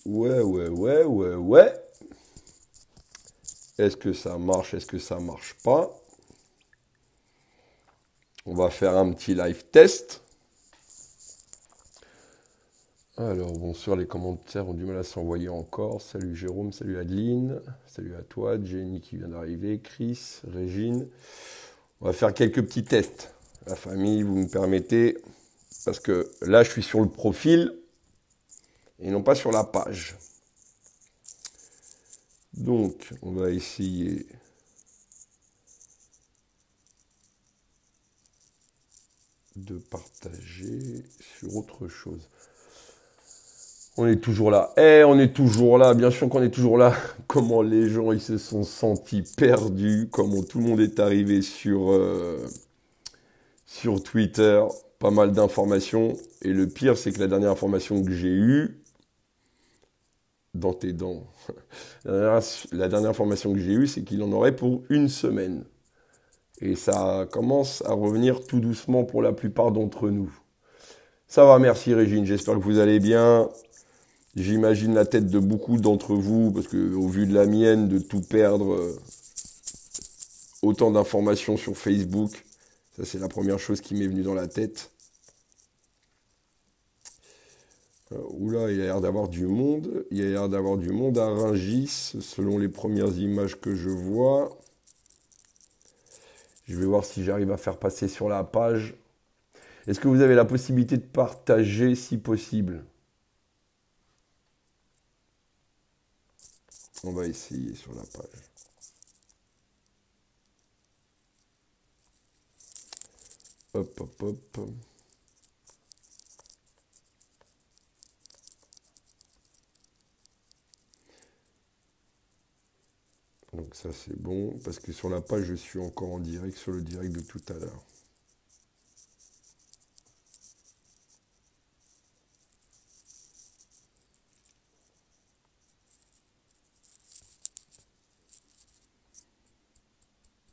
Ouais. Est-ce que ça marche? Est-ce que ça marche pas? On va faire un petit live test. Alors, bon sûr, les commentaires ont du mal à s'envoyer encore. Salut Jérôme, salut Adeline, salut à toi, Jenny qui vient d'arriver, Chris, Régine. On va faire quelques petits tests. La famille, vous me permettez, parce que là, je suis sur le profil et non pas sur la page. Donc, on va essayer de partager sur autre chose. On est toujours là. On est toujours là. Bien sûr qu'on est toujours là. Comment les gens ils se sont sentis perdus. Comment tout le monde est arrivé sur Twitter. Pas mal d'informations. Et le pire, c'est que la dernière information que j'ai eue, dans tes dents, la dernière information que j'ai eue, c'est qu'il en aurait pour une semaine. Et ça commence à revenir tout doucement pour la plupart d'entre nous. Ça va, merci Régine. J'espère que vous allez bien. J'imagine la tête de beaucoup d'entre vous, parce que au vu de la mienne, de tout perdre, autant d'informations sur Facebook, ça c'est la première chose qui m'est venue dans la tête. Oula, il y a l'air d'avoir du monde. Il y a l'air d'avoir du monde à Rungis, selon les premières images que je vois. Je vais voir si j'arrive à faire passer sur la page. Est-ce que vous avez la possibilité de partager si possible ? On va essayer sur la page. Hop. Donc ça c'est bon, parce que sur la page je suis encore en direct, sur le direct de tout à l'heure.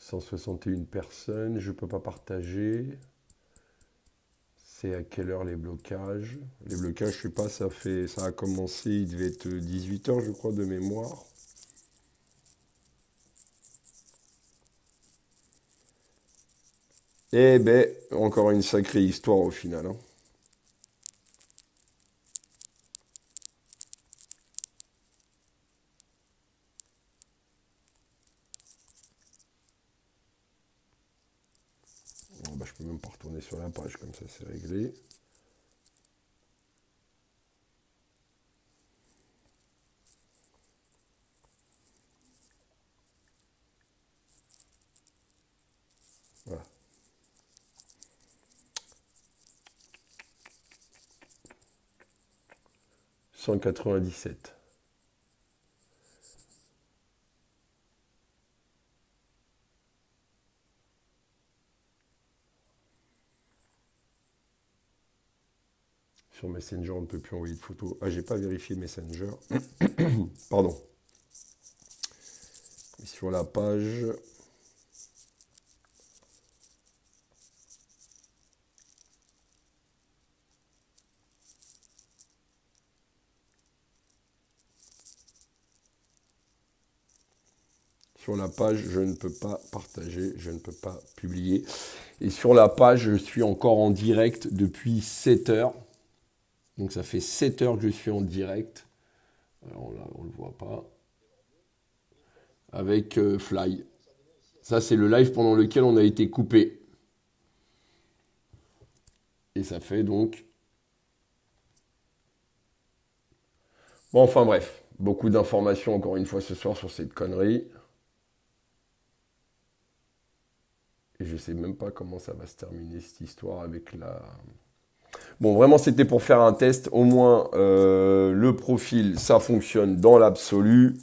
« 161 personnes, je ne peux pas partager. C'est à quelle heure les blocages? Les blocages, je sais pas, ça a commencé, il devait être 18h je crois de mémoire. Eh ben, encore une sacrée histoire au final. Hein. Bon, bah, je peux même pas retourner sur la page, comme ça c'est réglé. Voilà. 197. Sur Messenger, on ne peut plus envoyer de photos. Ah, j'ai pas vérifié Messenger. Pardon. Et sur la page. Sur la page, je ne peux pas partager, je ne peux pas publier. Et sur la page, je suis encore en direct depuis 7 heures. Donc ça fait 7 heures que je suis en direct. Alors là, on ne le voit pas. Avec Fly. Ça, c'est le live pendant lequel on a été coupé. Et ça fait donc... Bon, enfin bref. Beaucoup d'informations, encore une fois, ce soir sur cette connerie. Et je sais même pas comment ça va se terminer, cette histoire avec la... Bon, vraiment, c'était pour faire un test. Au moins, le profil, ça fonctionne dans l'absolu.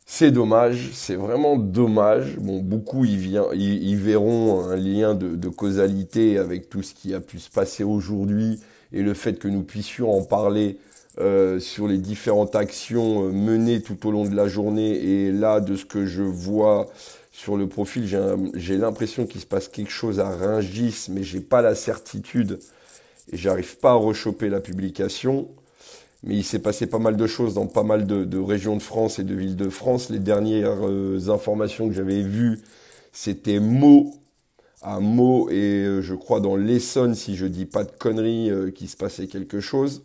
C'est dommage, c'est vraiment dommage. Bon, beaucoup ils verront un lien de causalité avec tout ce qui a pu se passer aujourd'hui et le fait que nous puissions en parler sur les différentes actions menées tout au long de la journée. Et là, de ce que je vois sur le profil, j'ai l'impression qu'il se passe quelque chose à Rungis, mais j'ai pas la certitude et j'arrive pas à rechoper la publication. mais il s'est passé pas mal de choses dans pas mal de régions de France et de villes de France. Les dernières informations que j'avais vues, c'était Meaux, à Meaux et je crois dans l'Essonne, si je dis pas de conneries, qu'il se passait quelque chose.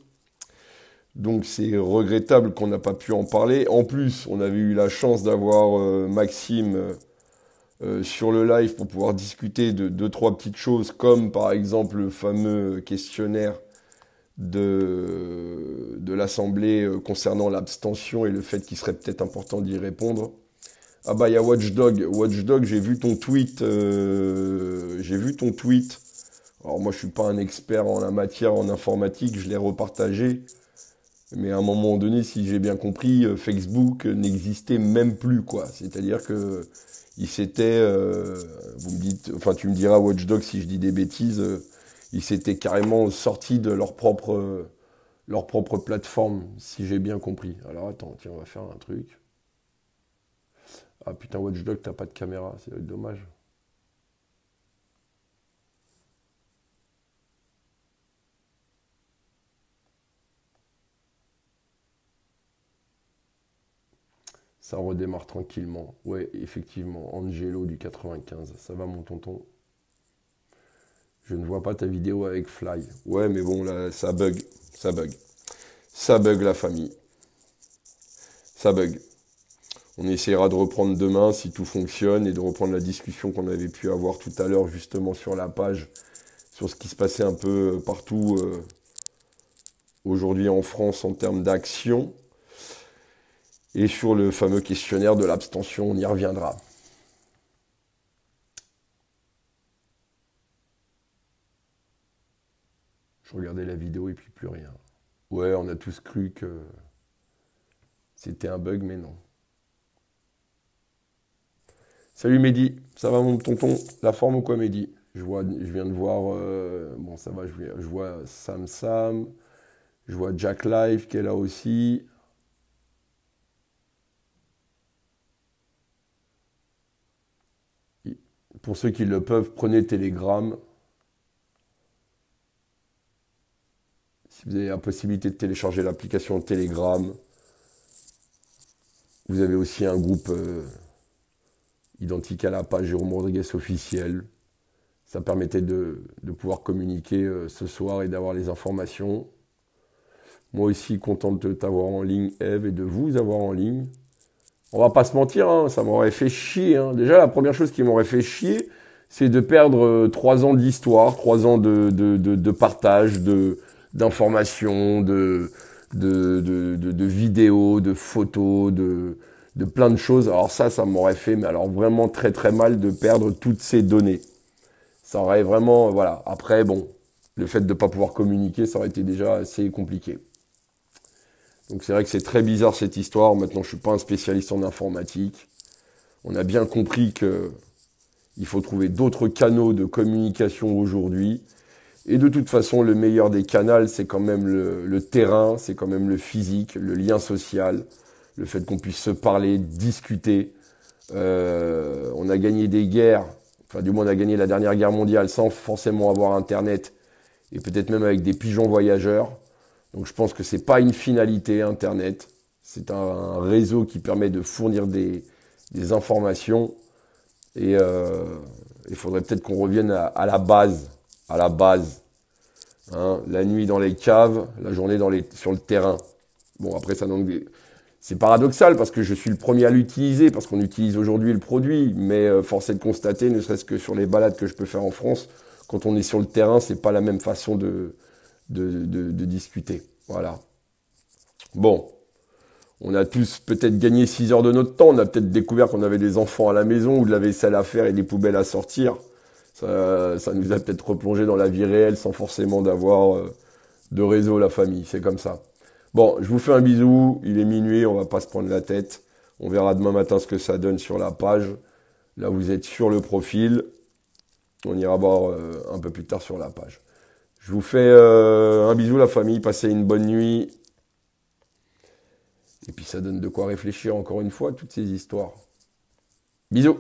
Donc c'est regrettable qu'on n'a pas pu en parler. En plus, on avait eu la chance d'avoir Maxime sur le live pour pouvoir discuter de deux, trois petites choses, comme par exemple le fameux questionnaire de l'Assemblée concernant l'abstention et le fait qu'il serait peut-être important d'y répondre. Ah bah il y a Watchdog. Watchdog, j'ai vu ton tweet. J'ai vu ton tweet. Alors moi je suis pas un expert en la matière, en informatique, je l'ai repartagé. Mais à un moment donné, si j'ai bien compris, Facebook n'existait même plus, quoi. C'est-à-dire que il s'était, vous me dites, enfin tu me diras Watchdog si je dis des bêtises, ils s'étaient carrément sortis de leur propre plateforme, si j'ai bien compris. Alors attends, tiens, on va faire un truc. Ah putain, Watchdog, t'as pas de caméra, c'est dommage. Ça redémarre tranquillement. Ouais, effectivement, Angelo du 95. Ça va mon tonton? Je ne vois pas ta vidéo avec Fly. Ouais, mais bon, là, ça bug. Ça bug. Ça bug la famille. Ça bug. On essaiera de reprendre demain si tout fonctionne et de reprendre la discussion qu'on avait pu avoir tout à l'heure justement sur la page, sur ce qui se passait un peu partout aujourd'hui en France en termes d'action. Et sur le fameux questionnaire de l'abstention, on y reviendra. Je regardais la vidéo et puis plus rien. Ouais, on a tous cru que c'était un bug, mais non. Salut Mehdi, ça va mon tonton? La forme ou quoi Mehdi? Je viens de voir, bon ça va, je vois Sam Sam, je vois Jack Live qui est là aussi. Pour ceux qui le peuvent, prenez Telegram. Si vous avez la possibilité de télécharger l'application Telegram, vous avez aussi un groupe identique à la page Jérôme Rodriguez officiel. Ça permettait de pouvoir communiquer ce soir et d'avoir les informations. Moi aussi, content de t'avoir en ligne, Eve, et de vous avoir en ligne. On va pas se mentir, hein, ça m'aurait fait chier. Hein. Déjà, la première chose qui m'aurait fait chier, c'est de perdre 3 ans d'histoire, 3 ans de partage, d'informations, de vidéos, de photos, de plein de choses. Alors ça m'aurait fait, mais alors vraiment très très mal de perdre toutes ces données. Ça aurait vraiment, voilà. Après, bon, le fait de ne pas pouvoir communiquer, ça aurait été déjà assez compliqué. Donc c'est vrai que c'est très bizarre cette histoire. Maintenant, je suis pas un spécialiste en informatique. On a bien compris que il faut trouver d'autres canaux de communication aujourd'hui. Et de toute façon, le meilleur des canaux, c'est quand même le terrain, c'est quand même le physique, le lien social, le fait qu'on puisse se parler, discuter. On a gagné des guerres, enfin du moins on a gagné la dernière guerre mondiale sans forcément avoir Internet, et peut-être même avec des pigeons voyageurs. Donc je pense que c'est pas une finalité Internet, c'est un réseau qui permet de fournir des informations. Et il faudrait peut-être qu'on revienne à la base, à la base. Hein, la nuit dans les caves, la journée sur le terrain. Bon, après, c'est paradoxal parce que je suis le premier à l'utiliser, parce qu'on utilise aujourd'hui le produit, mais force est de constater, ne serait-ce que sur les balades que je peux faire en France, quand on est sur le terrain, c'est pas la même façon de discuter. Voilà. Bon. On a tous peut-être gagné 6 heures de notre temps. On a peut-être découvert qu'on avait des enfants à la maison ou de la vaisselle à faire et des poubelles à sortir. Ça nous a peut-être replongé dans la vie réelle sans forcément d'avoir de réseau, la famille. C'est comme ça. Bon, je vous fais un bisou. Il est minuit, on va pas se prendre la tête. On verra demain matin ce que ça donne sur la page. Là, vous êtes sur le profil. On ira voir un peu plus tard sur la page. Je vous fais un bisou, la famille. Passez une bonne nuit. Et puis ça donne de quoi réfléchir encore une fois, toutes ces histoires. Bisous!